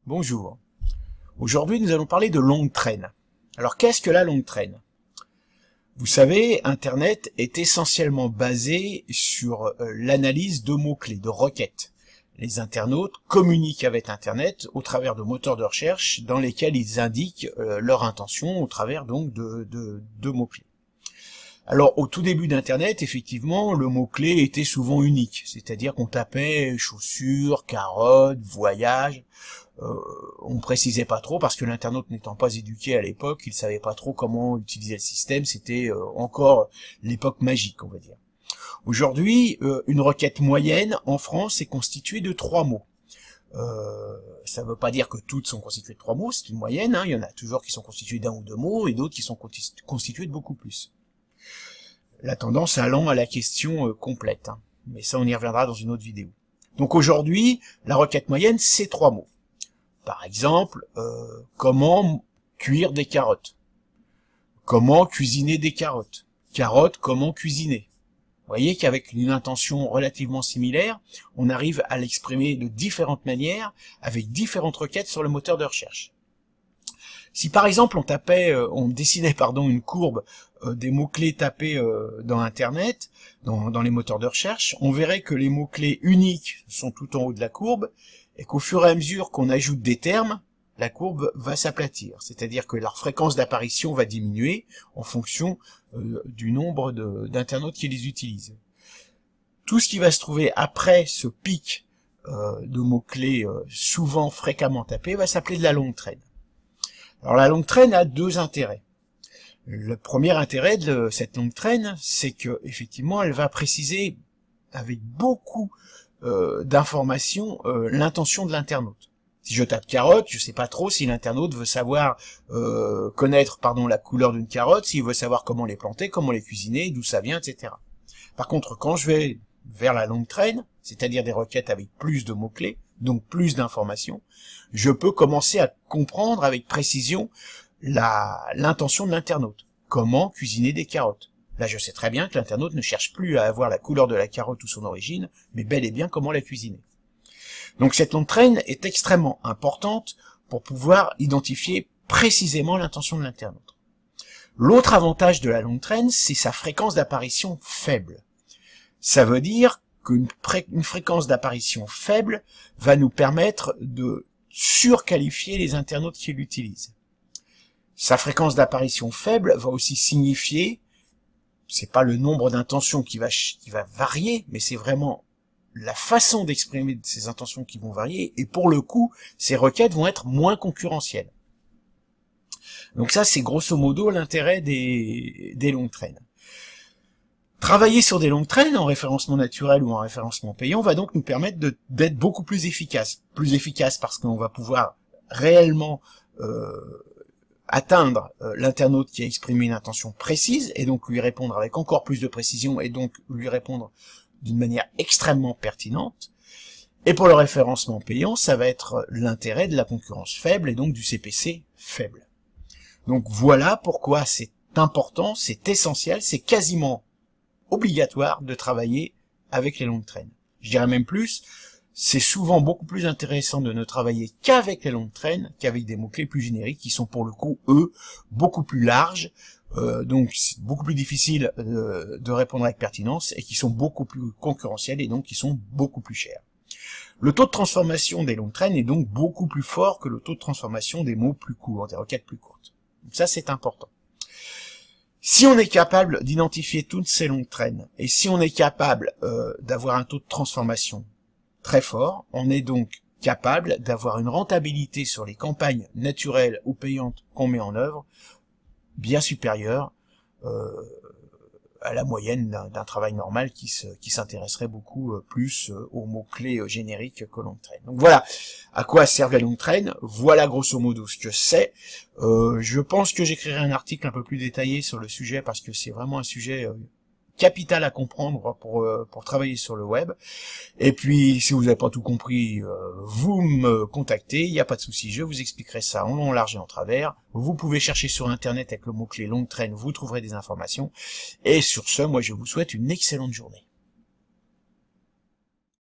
Bonjour. Aujourd'hui, nous allons parler de longue traîne. Alors, qu'est-ce que la longue traîne? Vous savez, Internet est essentiellement basé sur l'analyse de mots-clés, de requêtes. Les internautes communiquent avec Internet au travers de moteurs de recherche dans lesquels ils indiquent leur intention au travers donc de mots-clés. Alors, au tout début d'Internet, effectivement, le mot-clé était souvent unique, c'est-à-dire qu'on tapait chaussures, carottes, voyage. On précisait pas trop parce que l'internaute n'étant pas éduqué à l'époque, il savait pas trop comment utiliser le système, c'était encore l'époque magique, on va dire. Aujourd'hui, une requête moyenne en France est constituée de 3 mots. Ça ne veut pas dire que toutes sont constituées de 3 mots, c'est une moyenne, hein. Il y en a toujours qui sont constitués d'1 ou 2 mots et d'autres qui sont constitués de beaucoup plus. La tendance allant à la question complète, hein. Mais ça on y reviendra dans une autre vidéo. Donc aujourd'hui, la requête moyenne c'est 3 mots. Par exemple, comment cuire des carottes? Comment cuisiner des carottes? Carottes, comment cuisiner? Vous voyez qu'avec une intention relativement similaire, on arrive à l'exprimer de différentes manières, avec différentes requêtes sur le moteur de recherche. Si par exemple on dessinait une courbe des mots-clés tapés dans Internet, dans les moteurs de recherche, on verrait que les mots-clés uniques sont tout en haut de la courbe, et qu'au fur et à mesure qu'on ajoute des termes, la courbe va s'aplatir. C'est-à-dire que leur fréquence d'apparition va diminuer en fonction du nombre d'internautes qui les utilisent. Tout ce qui va se trouver après ce pic de mots-clés souvent fréquemment tapés va s'appeler de la longue traîne. Alors la longue traîne a 2 intérêts. Le premier intérêt de cette longue traîne, c'est que effectivement elle va préciser avec beaucoup d'informations l'intention de l'internaute. Si je tape carotte, je sais pas trop si l'internaute veut savoir connaître la couleur d'une carotte, s'il veut savoir comment les planter, comment les cuisiner, d'où ça vient, etc. Par contre, quand je vais vers la longue traîne, c'est-à-dire des requêtes avec plus de mots-clés, donc plus d'informations, je peux commencer à comprendre avec précision l'intention de l'internaute. Comment cuisiner des carottes? Là, je sais très bien que l'internaute ne cherche plus à avoir la couleur de la carotte ou son origine, mais bel et bien comment la cuisiner. Donc cette longue traîne est extrêmement importante pour pouvoir identifier précisément l'intention de l'internaute. L'autre avantage de la longue traîne, c'est sa fréquence d'apparition faible. Ça veut dire qu'une fréquence d'apparition faible va nous permettre de surqualifier les internautes qui l'utilisent. Sa fréquence d'apparition faible va aussi signifier, c'est pas le nombre d'intentions qui va varier, mais c'est vraiment la façon d'exprimer ces intentions qui vont varier, et pour le coup, ces requêtes vont être moins concurrentielles. Donc ça, c'est grosso modo l'intérêt des longues traînes. Travailler sur des longues traînes en référencement naturel ou en référencement payant va donc nous permettre d'être beaucoup plus efficace. Plus efficace parce qu'on va pouvoir réellement atteindre l'internaute qui a exprimé une intention précise et donc lui répondre avec encore plus de précision et donc lui répondre d'une manière extrêmement pertinente. Et pour le référencement payant, ça va être l'intérêt de la concurrence faible et donc du CPC faible. Donc voilà pourquoi c'est important, c'est essentiel, c'est quasiment obligatoire de travailler avec les longues traînes. Je dirais même plus, c'est souvent beaucoup plus intéressant de ne travailler qu'avec les longues traînes qu'avec des mots-clés plus génériques qui sont pour le coup, eux, beaucoup plus larges, donc c'est beaucoup plus difficile de répondre avec pertinence et qui sont beaucoup plus concurrentiels et donc qui sont beaucoup plus chers. Le taux de transformation des longues traînes est donc beaucoup plus fort que le taux de transformation des mots plus courts, des requêtes plus courtes. Donc ça c'est important. Si on est capable d'identifier toutes ces longues traînes, et si on est capable d'avoir un taux de transformation très fort, on est donc capable d'avoir une rentabilité sur les campagnes naturelles ou payantes qu'on met en œuvre, bien supérieure à la moyenne d'un travail normal qui s'intéresserait beaucoup plus aux mots-clés génériques que longue traîne. Donc voilà à quoi servent les longues traînes, voilà grosso modo ce que c'est. Je pense que j'écrirai un article un peu plus détaillé sur le sujet parce que c'est vraiment un sujet capital à comprendre pour travailler sur le web. Et puis si vous n'avez pas tout compris, vous me contactez, il n'y a pas de souci, je vous expliquerai ça en long, en large et en travers. Vous pouvez chercher sur internet avec le mot-clé longue traîne, vous trouverez des informations. Et sur ce, moi je vous souhaite une excellente journée.